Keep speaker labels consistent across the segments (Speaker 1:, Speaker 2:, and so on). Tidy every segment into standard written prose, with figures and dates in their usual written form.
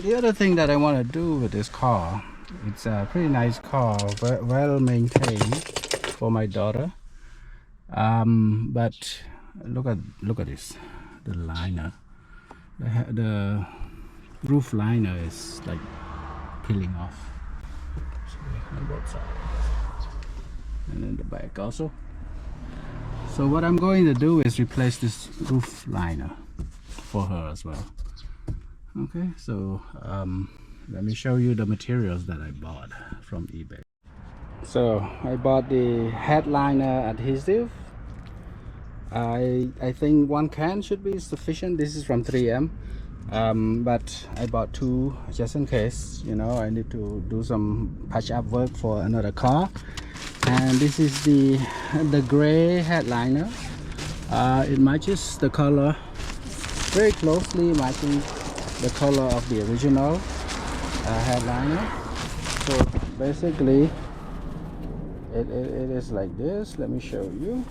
Speaker 1: the other thing that I want to do with this car, it's a pretty nice car, well maintained for my daughter. But look at this, the liner, the roof liner is like peeling off. So on both sides, and then the back also. So what I'm going to do is replace this roof liner for her as well. Okay, so let me show you the materials that I bought from eBay. So I bought the headliner adhesive. I think one can should be sufficient. This is from 3M, but I bought two just in case, you know, I need to do some patch up work for another car. And this is the gray headliner. It matches the color very closely, matching the color of the original headliner. So basically it is like this. Let me show you.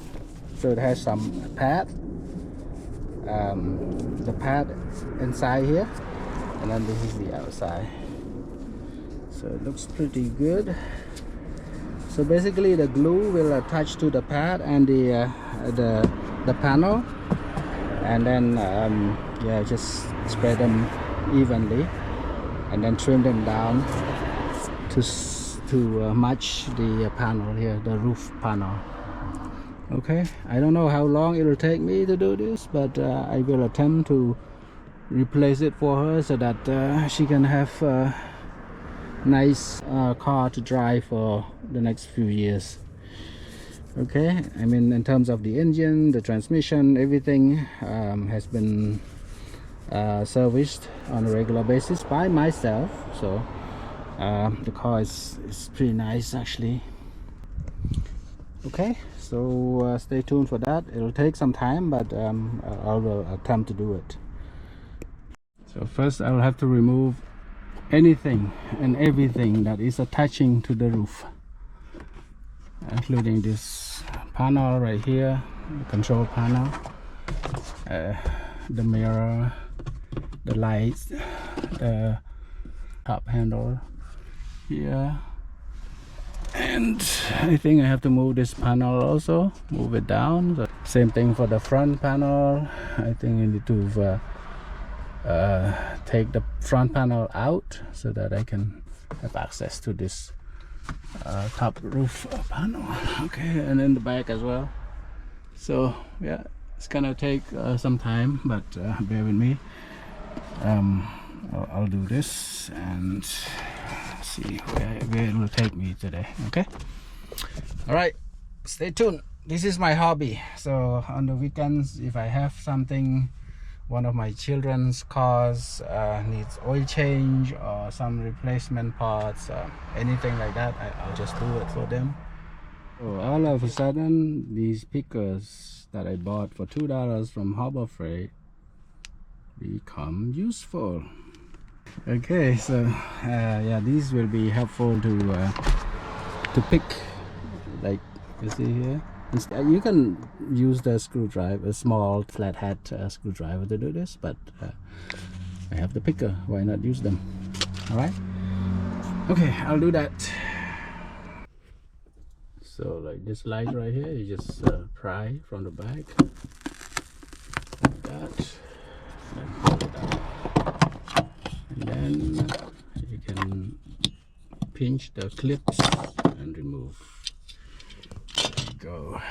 Speaker 1: So it has some pad, the pad inside here, and then this is the outside. So it looks pretty good. So basically the glue will attach to the pad and the panel, and then yeah, just spread them evenly and then trim them down to match the panel here, the roof panel. Okay, I don't know how long it will take me to do this, but I will attempt to replace it for her so that she can have a nice car to drive for the next few years. Okay, I mean, in terms of the engine, the transmission, everything has been serviced on a regular basis by myself. So the car is pretty nice actually. Okay, so stay tuned for that. It'll take some time, but I will attempt to do it. So first I'll have to remove anything and everything that is attaching to the roof, including this panel right here, the control panel, the mirror, the lights, the top handle here, and I think I have to move this panel also, move it down. So same thing for the front panel. I think I need to take the front panel out so that I can have access to this top roof panel. Okay, and then the back as well. So yeah, it's gonna take some time, but bear with me. I'll do this and see where it will take me today. Okay, all right, stay tuned. This is my hobby. So on the weekends, if I have something, one of my children's cars needs oil change or some replacement parts, anything like that, I'll just do it for them. So all of a sudden, these pickers that I bought for $2 from Harbor Freight become useful. Okay, so yeah, these will be helpful to pick, like you see here. You can use the screwdriver, a small flathead screwdriver to do this, but I have the picker, why not use them? All right, okay, I'll do that. So like this light right here, you just pry from the back like that, and pull it out, and then you can pinch the clips and remove. There you go.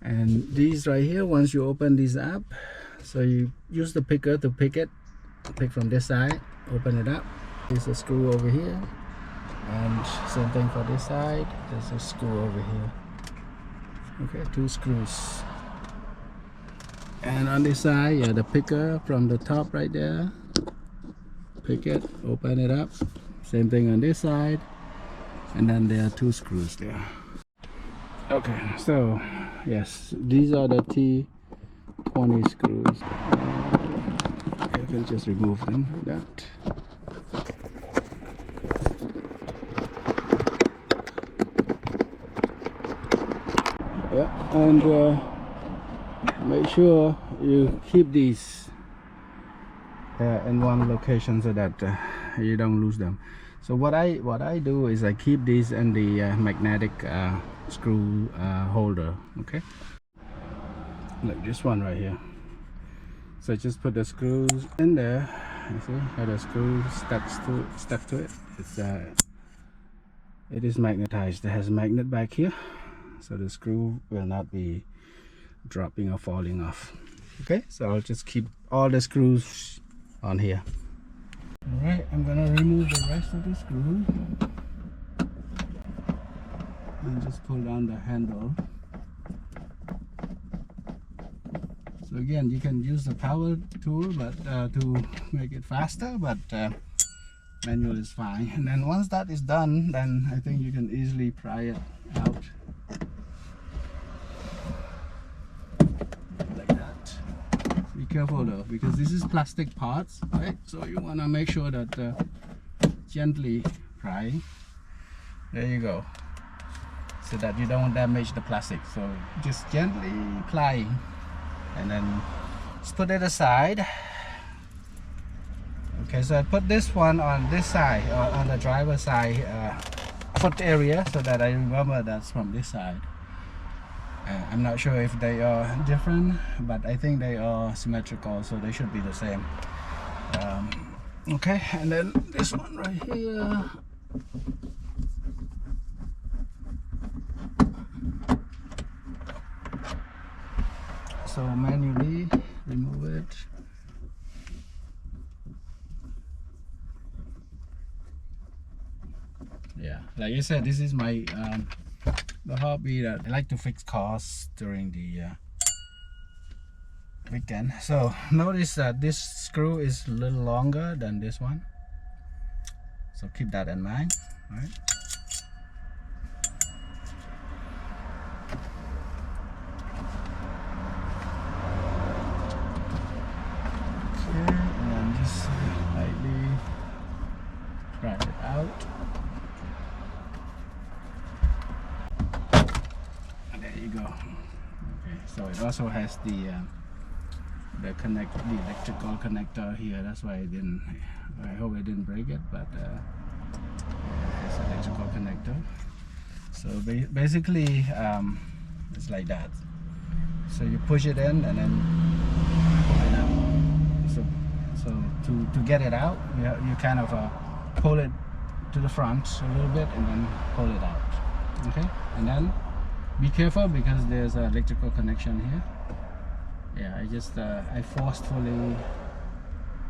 Speaker 1: And these right here, once you open these up, so you use the picker to pick from this side, open it up. There's a screw over here, and same thing for this side, there's a screw over here. Okay, 2 screws. And on this side, yeah, the picker from the top right there, pick it, open it up, same thing on this side, and then there are 2 screws there. Okay, so yes, these are the T20 screws. You can just remove them like that. Yeah, and make sure you keep these in one location so that you don't lose them. So what I do is I keep these in the magnetic screw holder. Okay, like this one right here. So just put the screws in there. You see how the screw stuck to it. It is magnetized. It has a magnet back here, so the screw will not be dropping or falling off. Okay, so I'll just keep all the screws on here. Alright, I'm gonna remove the rest of the screw and just pull down the handle. So again, you can use the power tool but to make it faster, but manual is fine. And then once that is done, then I think you can easily pry it out like that. Be careful though, because this is plastic parts, right? So you want to make sure that gently pry. There you go, so that you don't damage the plastic. So just gently ply, and then just put it aside. Okay, so I put this one on this side, on the driver's side foot area, so that I remember that's from this side. I'm not sure if they are different, but I think they are symmetrical, so they should be the same. Okay, and then this one right here. So manually remove it. Yeah, like I said, this is my the hobby that I like to fix cars during the weekend. So notice that this screw is a little longer than this one, so keep that in mind, right? Okay, and then just lightly grind it out. Go. Okay, so it also has the electrical connector here. That's why I hope I didn't break it, but it's electrical connector. So basically it's like that. So you push it in and then pull it out. So to get it out, you kind of pull it to the front a little bit and then pull it out. Okay, and then be careful because there's an electrical connection here. Yeah, I just I forcefully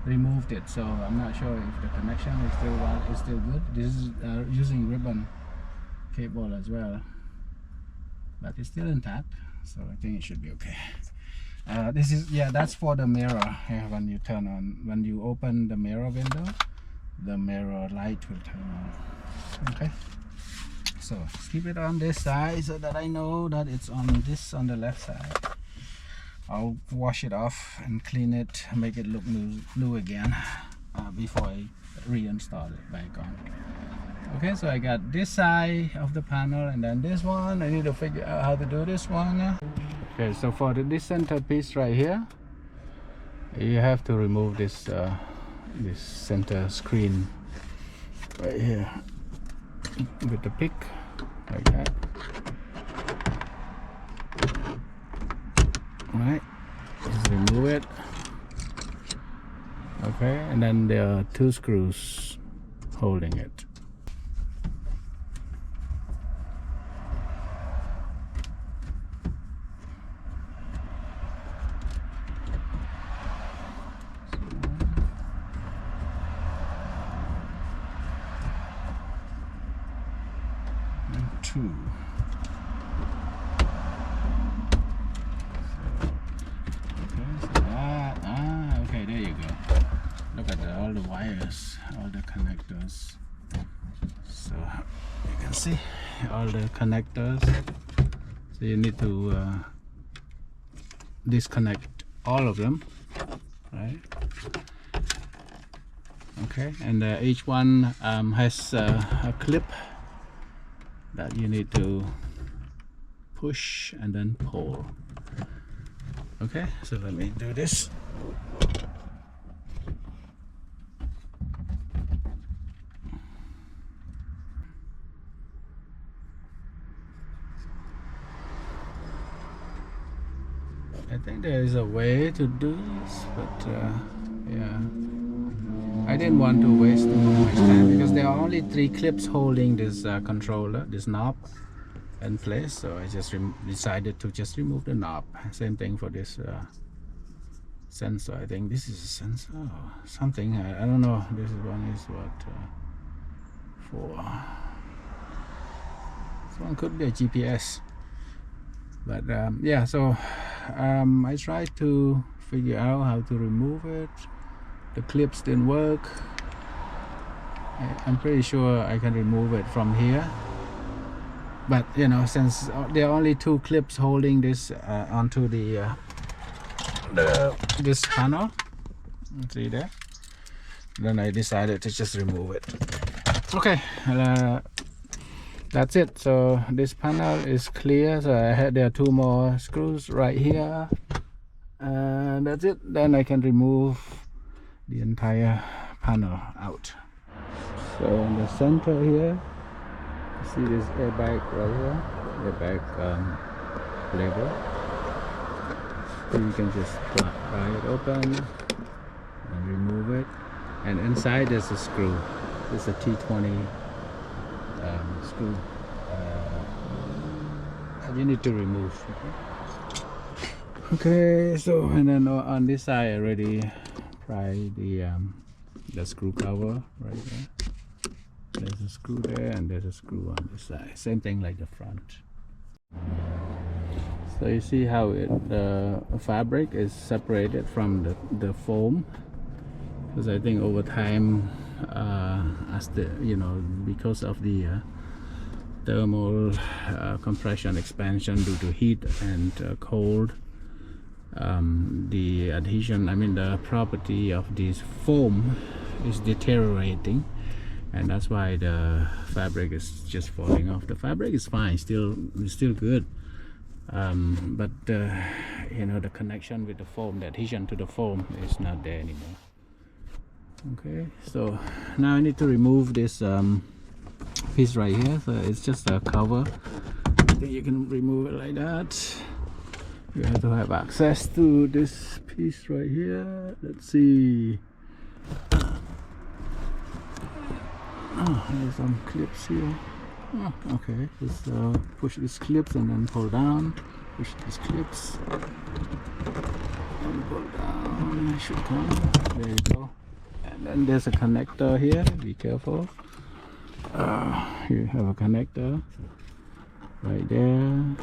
Speaker 1: removed it, so I'm not sure if the connection is still good. This is using ribbon cable as well, but it's still intact, so I think it should be okay. This is, yeah, that's for the mirror. Yeah, when you turn on, when you open the mirror window, the mirror light will turn on. Okay. So keep it on this side so that I know that it's on the left side. I'll wash it off and clean it, make it look new again before I reinstall it back on. Okay, so I got this side of the panel and then this one. I need to figure out how to do this one. Okay, so for this center piece right here, you have to remove this this center screen right here with the pick, like that. Right, just remove it. Okay, and then there are two screws holding it. Two. Okay, there you go. Look at all the wires, all the connectors. So you can see all the connectors. So you need to disconnect all of them, right? Okay, and each one has a clip that you need to push and then pull. Okay, so let me do this. I think there is a way to do this, but yeah, I didn't want to waste much time because there are only 3 clips holding this controller, this knob in place, so I just decided to just remove the knob. Same thing for this sensor. I think this is a sensor or something. I don't know. This one is what for. This one could be a GPS, but yeah. So I tried to figure out how to remove it. The clips didn't work. I'm pretty sure I can remove it from here, but you know, since there are only 2 clips holding this onto this panel, see there, then I decided to just remove it. Okay, that's it. So this panel is clear. So there are 2 more screws right here, and that's it. Then I can remove the entire panel out. So in the center here, you see this airbag right here, airbag label. So you can just pry it open and remove it, and inside there's a screw. It's a T20 screw that you need to remove. Okay, so and then on this side I already pried the screw cover right there. There's a screw there and there's a screw on this side. Same thing like the front. So you see how the fabric is separated from the foam, because I think over time, as the because of the thermal compression expansion due to heat and cold, the adhesion, the property of this foam is deteriorating, and that's why the fabric is just falling off. The fabric is fine, still good, but the connection with the foam, the adhesion to the foam, is not there anymore. Okay, so now I need to remove this piece right here. So it's just a cover. I think you can remove it like that. You have to have access to this piece right here. Let's see. Oh, there's some clips here. Oh, okay, just push these clips and then pull down. Push these clips and pull down. It should come. There you go. And then there's a connector here. Be careful. You have a connector right there.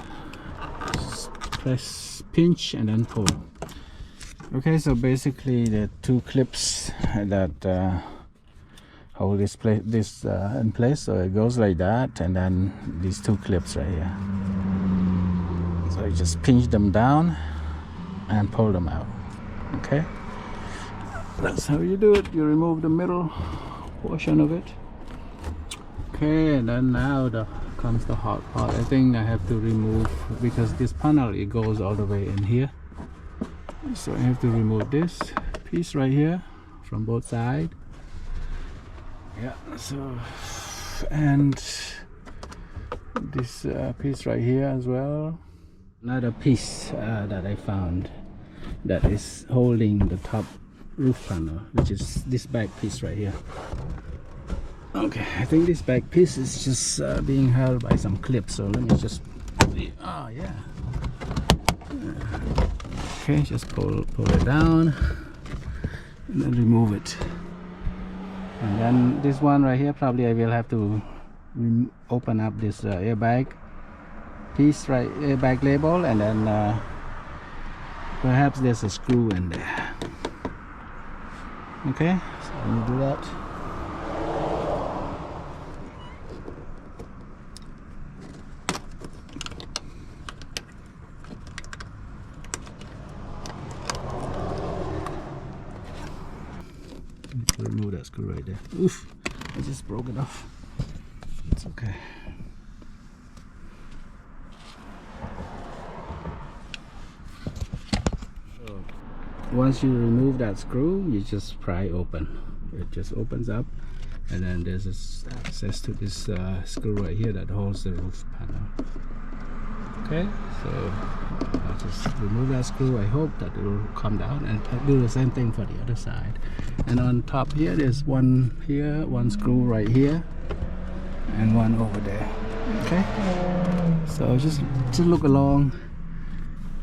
Speaker 1: Just press, pinch, and then pull. Okay, so basically the 2 clips that hold this in place. So it goes like that, and then these 2 clips right here. So you just pinch them down and pull them out. Okay, that's how you do it. You remove the middle portion of it. Okay, and then now comes the hard part. I think I have to remove, because this panel, it goes all the way in here, so I have to remove this piece right here from both sides. Yeah, so, and this piece right here as well. Another piece that I found that is holding the top roof panel, which is this back piece right here. Okay, I think this back piece is just being held by some clips, so let me just, yeah. Okay, just pull it down and then remove it. And then this one right here, probably I will have to open up this airbag piece, right, airbag label, and then perhaps there's a screw in there. Okay, so let me do that. Remove that screw right there. Oof, I just broke it off. It's okay. So once you remove that screw, you just pry open. It just opens up, and then there's access to this screw right here that holds the roof panel. Okay, so I'll just remove that screw. I hope that it will come down, and I'll do the same thing for the other side. And on top here, there's one here, one screw right here, and one over there. Okay, so just look along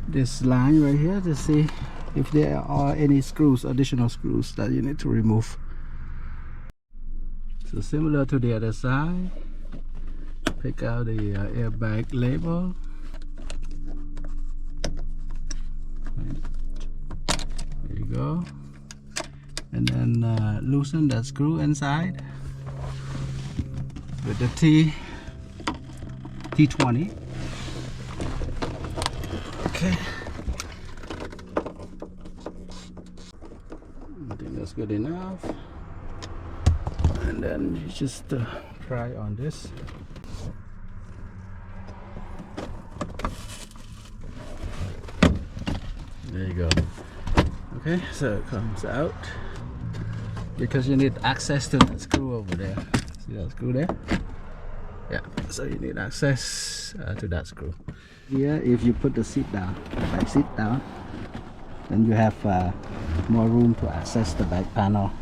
Speaker 1: this line right here to see if there are any screws, additional screws that you need to remove. So similar to the other side, pick out the airbag label. There you go. And then loosen that screw inside with the T20. Okay. I think that's good enough. And then you just pry on this. There you go. Okay, so it comes out because you need access to that screw over there. See that screw there? Yeah, so you need access to that screw. Here, if you put the seat down, like sit down, then you have more room to access the back panel.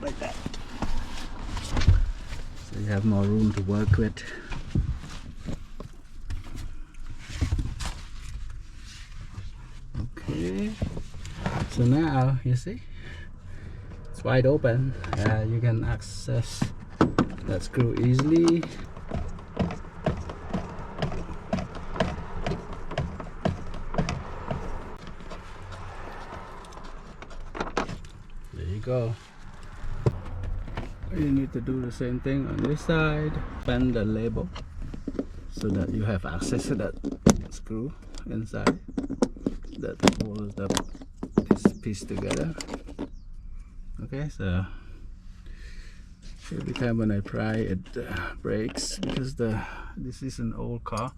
Speaker 1: Like that. So you have more room to work with. Okay, so now you see it's wide open. You can access that screw easily. There you go. You need to do the same thing on this side. Bend the label so that you have access to that screw inside that holds this piece together. Okay, so every time when I pry it breaks because this is an old car.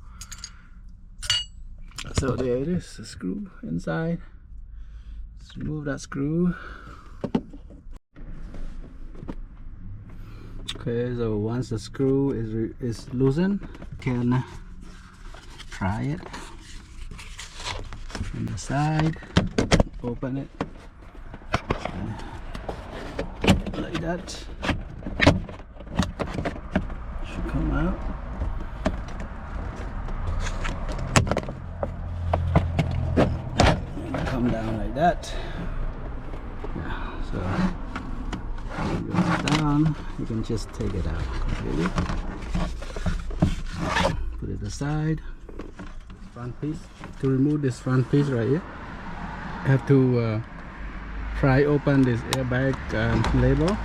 Speaker 1: So there it is, the screw inside. Let's remove that screw. Okay, so once the screw is loosened, you can pry it on the side, open it like that. Should come out. And come down like that. Yeah, so when it goes down, you can just take it out completely. Put it aside. Front piece. To remove this front piece right here, I have to pry open this airbag label,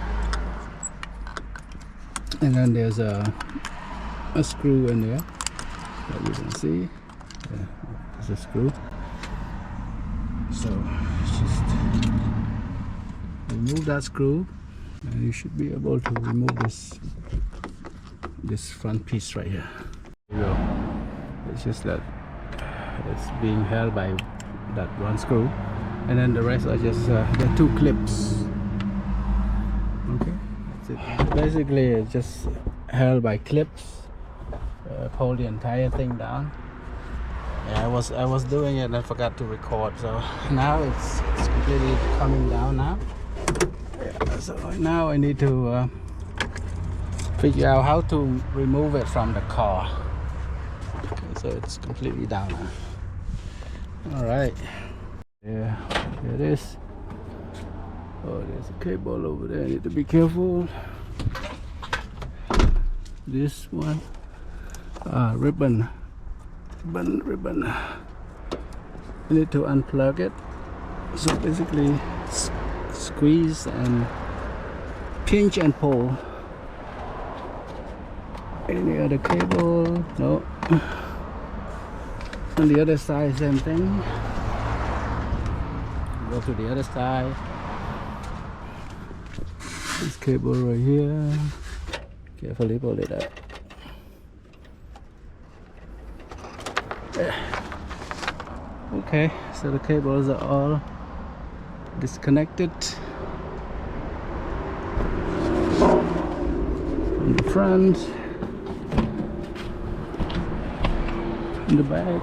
Speaker 1: and then there's a screw in there that you can see. Yeah, there's a screw. So just remove that screw, and you should be able to remove this front piece right here. There you go. It's just that it's being held by that one screw, and then the rest are just the two clips. Okay, that's it. Basically it's just held by clips. Hold the entire thing down. Yeah, I was doing it and I forgot to record, so now it's completely coming down now. Yeah, so now I need to figure out how to remove it from the car. Okay, so it's completely down now. Alright, yeah, there it is. Oh, there's a cable over there, I need to be careful. This one, ribbon. I need to unplug it. So basically squeeze and pinch and pull. Any other cable? No. On the other side, same thing. Go to the other side. This cable right here. Carefully pull it up. Okay, so the cables are all disconnected. in the front, in the back.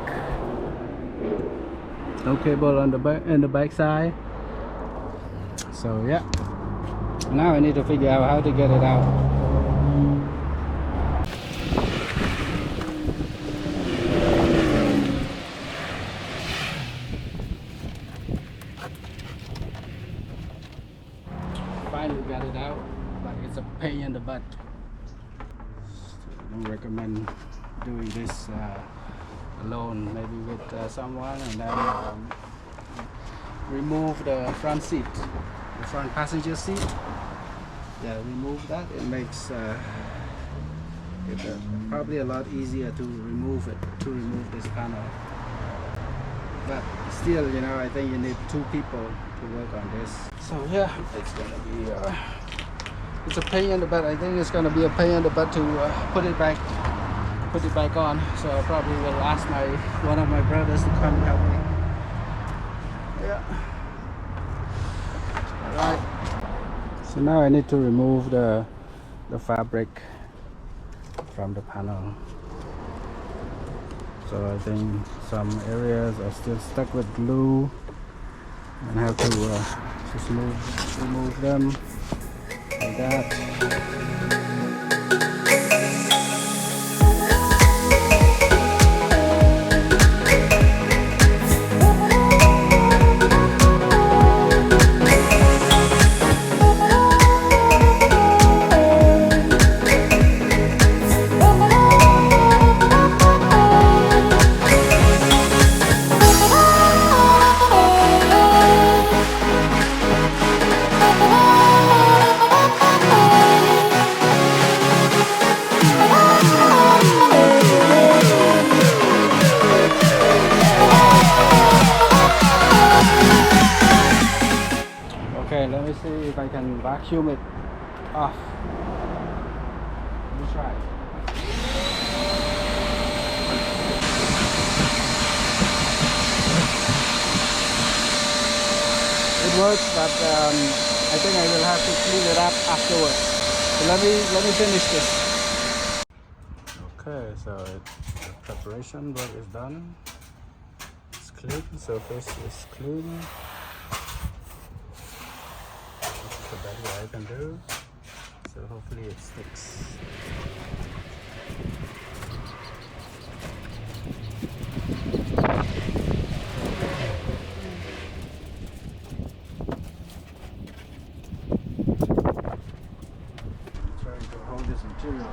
Speaker 1: No cable on the back and the back side. So yeah, now I need to figure out how to get it out. Finally got it out, but it's a pain in the butt. So I don't recommend doing this alone, maybe with someone, and then remove the front seat, the front passenger seat. Yeah, remove that. It makes it probably a lot easier to remove this panel. But still, you know, I think you need 2 people to work on this. So yeah, it's gonna be it's a pain in the butt. I think it's gonna be a pain in the butt to put it back on. So I probably will ask one of my brothers to come help me. Yeah. All right. So now I need to remove the fabric from the panel. So I think some areas are still stuck with glue, and I have to just remove them like that. Okay, let me see if I can vacuum it off. Let me try. It works, but I think I will have to clean it up afterwards. So let me finish this. Okay, so the preparation work is done. It's clean, surface is clean. The better I can do, so hopefully it sticks. I'm trying to hold this material.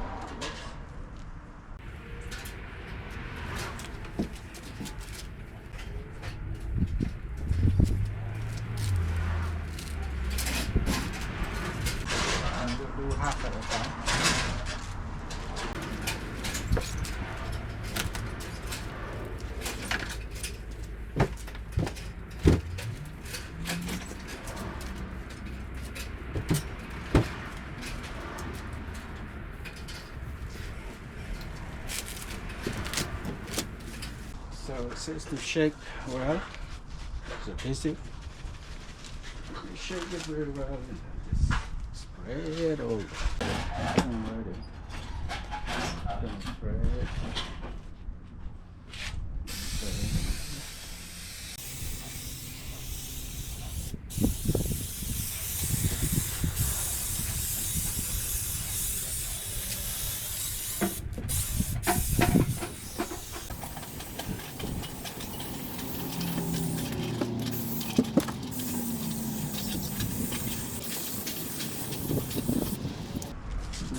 Speaker 1: Do half at a time. So it says to shake well. So basic. You shake it very well. Just spray it over. I'm ready. Spray it.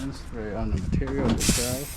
Speaker 1: And spray on the material itself.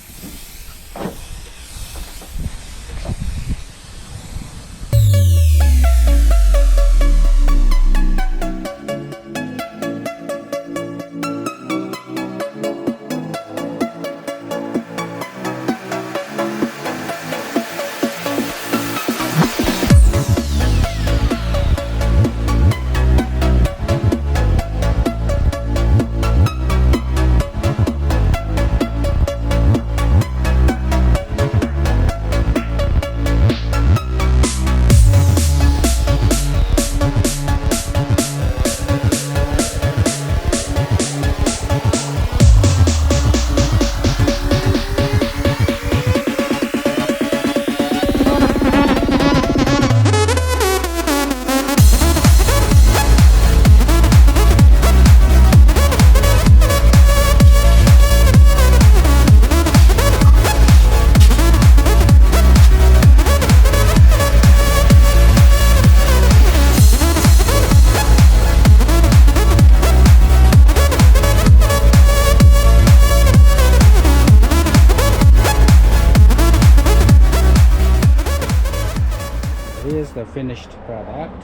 Speaker 1: finished product.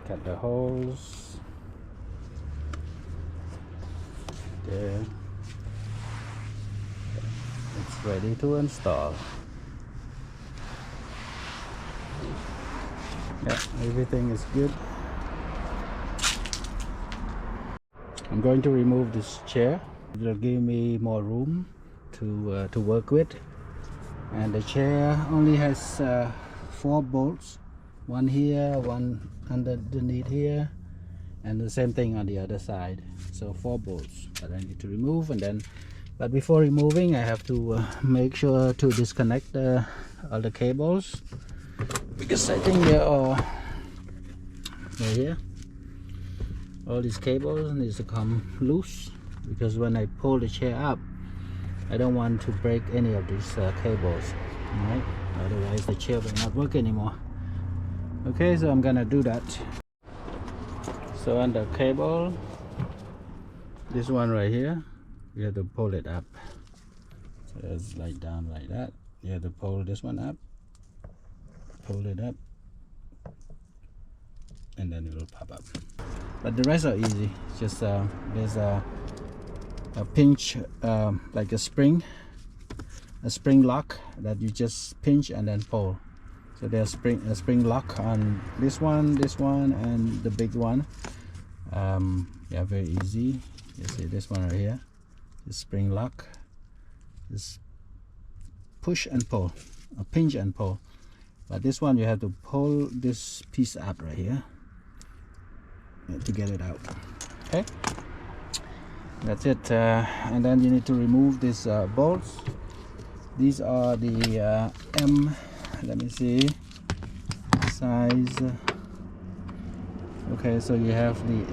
Speaker 1: Cut the holes there. It's ready to install. Yeah, everything is good. I'm going to remove this chair. It will give me more room to work with. And the chair only has 4 bolts. One here, one underneath here, and the same thing on the other side. So 4 bolts that I need to remove. And then, but before removing, I have to make sure to disconnect all the cables, because I think they are right here. All these cables needs to come loose, because when I pull the chair up, I don't want to break any of these cables, right? Otherwise the chair will not work anymore. Okay, so I'm gonna do that. So on the cable, this one right here, you have to pull it up. So it's like down like that. You have to pull this one up, pull it up, and then it will pop up. But the rest are easy. It's just there's a pinch, like a spring lock that you just pinch and then pull. So there's a spring lock on this one, and the big one. Yeah, very easy. You see this one right here, the spring lock. Just push and pull, or pinch and pull. But this one you have to pull this piece up right here to get it out. Okay, that's it. And then you need to remove these bolts. These are the let me see, size. Okay, so you have the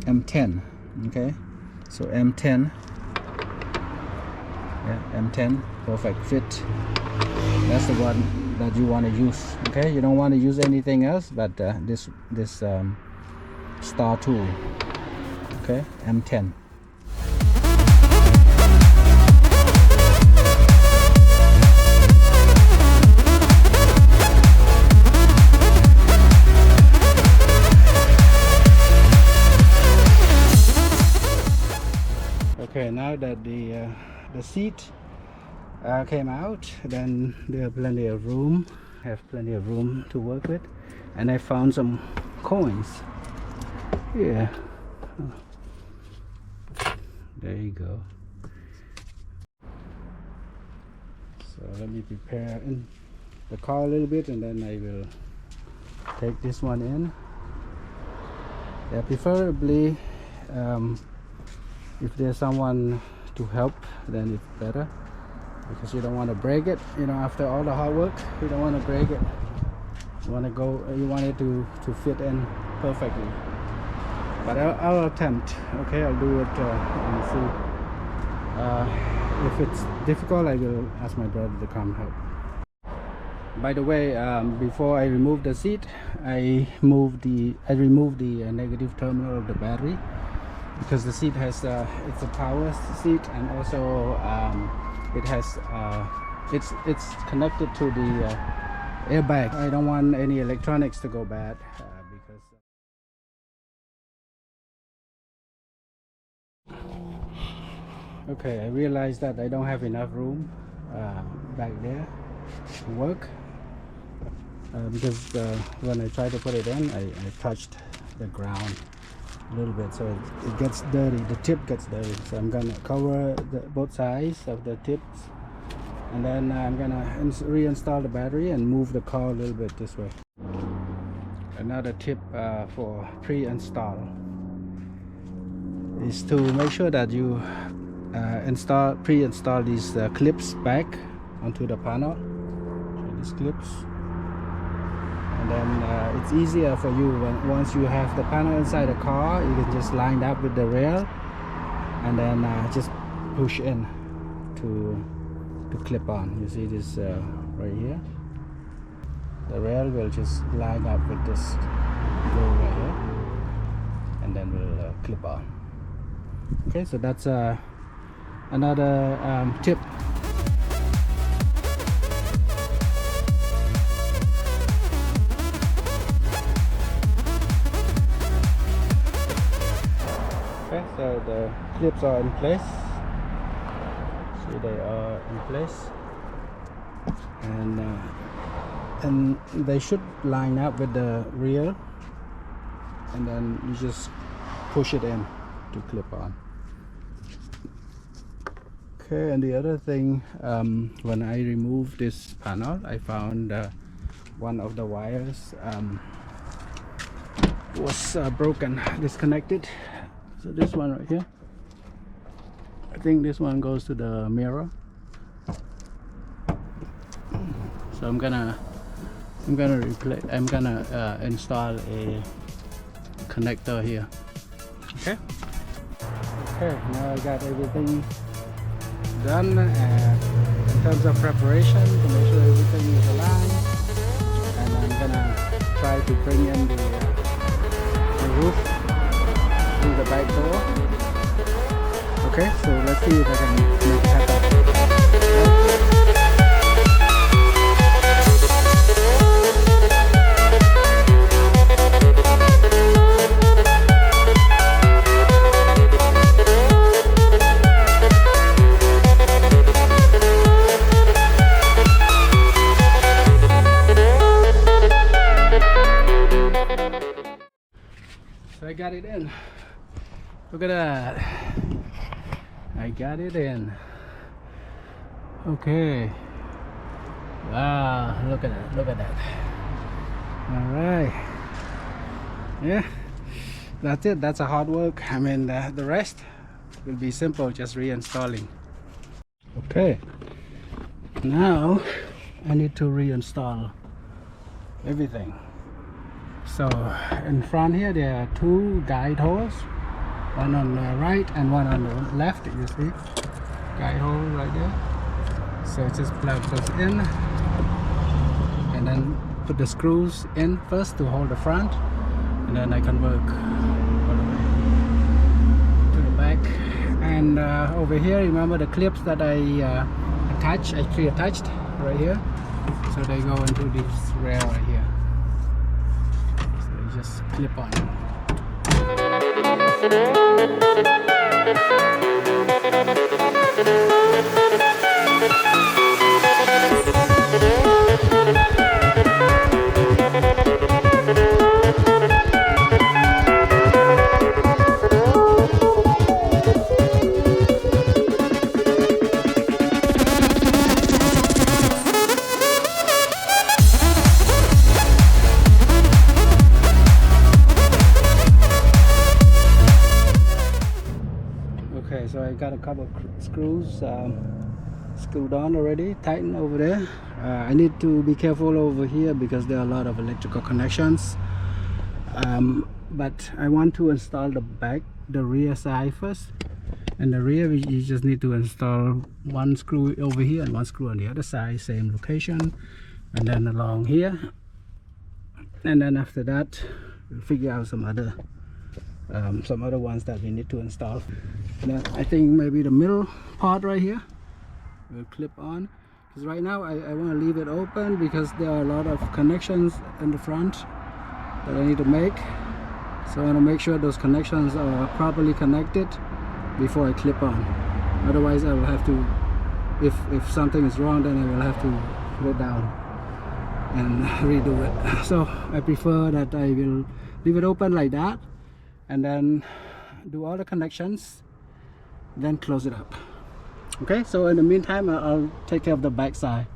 Speaker 1: M10. Okay, so M10. Yeah, M10, perfect fit. That's the one that you want to use. Okay, you don't want to use anything else but this star tool. Okay, M10. Okay, now that the seat came out, then there are plenty of room. Have plenty of room to work with, and I found some coins. Yeah, there you go. So let me prepare in the car a little bit, and then I will take this one in. Yeah, preferably if there's someone to help, then it's better, because you don't want to break it. You know, after all the hard work, you don't want to break it. You want it to fit in perfectly. But I'll attempt. Okay, I'll do it and see. If it's difficult, I will ask my brother to come help. By the way, before I remove the seat, I removed the negative terminal of the battery, because the seat has it's a power seat, and also it has it's connected to the airbag. I don't want any electronics to go bad, because okay, I realized that I don't have enough room back there to work, because when I tried to put it in, I touched the ground a little bit, so it gets dirty. The tip gets dirty, so I'm gonna cover both sides of the tips, and then I'm gonna reinstall the battery and move the car a little bit this way. Another tip for pre-install is to make sure that you pre-install these clips back onto the panel. So these clips, and then it's easier for you once you have the panel inside the car. You can just line up with the rail, and then just push in to clip on. You see this right here, the rail will just line up with this glue right here, and then we'll clip on. Okay, so that's another tip. clips are in place. See, they are in place, and they should line up with the rear, and then you just push it in to clip on. Okay, and the other thing, when I removed this panel, I found one of the wires was broken, disconnected. So this one right here, I think this one goes to the mirror. So I'm gonna install a connector here. Okay, now I got everything done, in terms of preparation to make sure everything is aligned, and I'm gonna try to bring in the roof through the back door. Okay, so let's see if I can make it happen. I got it in. Look at that. I got it in. Okay. Wow, look at that. Look at that. All right. Yeah, that's it. That's a hard work. I mean, the rest will be simple, just reinstalling. Okay. Now I need to reinstall everything. So in front here there are two guide holes, one on the right and one on the left. You see guide hole right there. So just plug those in and then put the screws in first to hold the front, and then I can work all the way to the back. And over here, remember the clips that I actually attached right here, so they go into this rail right here. Just clip on. Okay, so I got a couple of screws screwed on already, tightened over there. I need to be careful over here because there are a lot of electrical connections, but I want to install the rear side first. And the rear, you just need to install one screw over here and one screw on the other side, same location, and then along here, and then after that we'll figure out some other ones that we need to install. And then I think maybe the middle part right here will clip on, because right now I want to leave it open because there are a lot of connections in the front that I need to make. So I want to make sure those connections are properly connected before I clip on. Otherwise I will have to, if something is wrong, then I will have to put it down and redo it. So I prefer that I will leave it open like that, and then do all the connections, then close it up. Okay, so in the meantime I'll take care of the back side.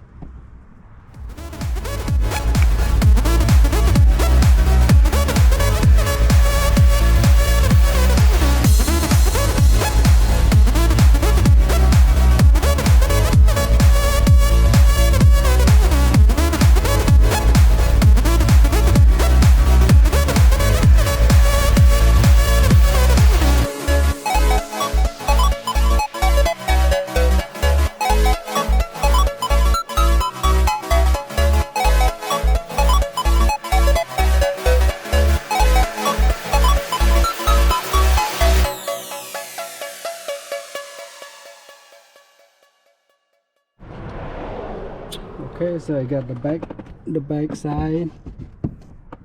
Speaker 1: Okay, so I got the back side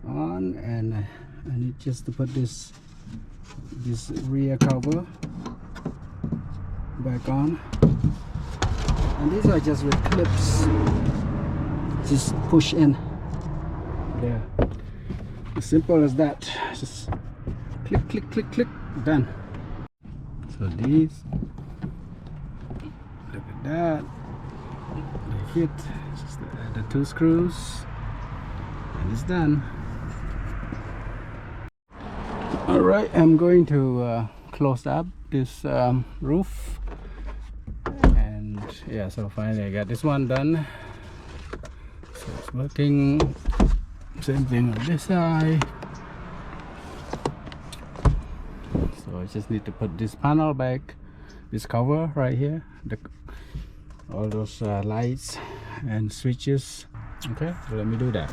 Speaker 1: on, and I need just to put this rear cover back on. And these are just with clips. Just push in. There. As simple as that. Just click, click, click, click. Done. So these. Look at that. They fit. Just the 2 screws. And it's done. Alright, I'm going to close up this roof. And yeah, so finally I got this one done. So it's working. Same thing on this side. So I just need to put this panel back, this cover right here, all those lights and switches. Okay, so let me do that.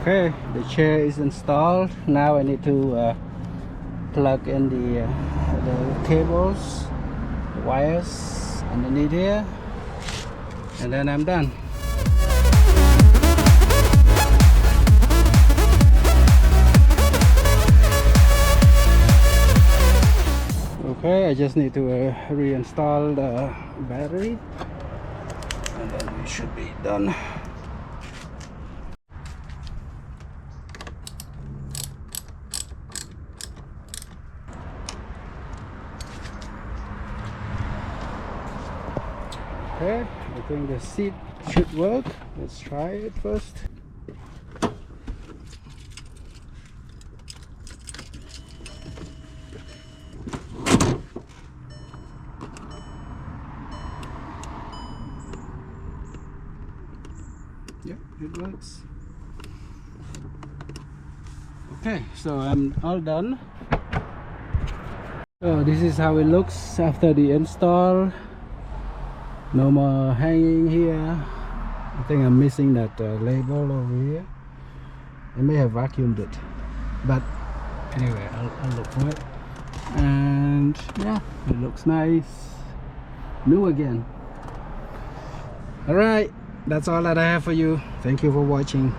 Speaker 1: Okay, the chair is installed. Now I need to plug in the cables, the wires underneath here, and then I'm done. Okay, I just need to reinstall the battery, and then we should be done. Okay, I think the seat should work. Let's try it first. Yeah, it works. Okay, so I'm all done. So this is how it looks after the install. No more hanging here. I think I'm missing that label over here. I may have vacuumed it, but anyway, I'll look for it. And yeah, it looks nice, new again. Alright, that's all that I have for you. Thank you for watching.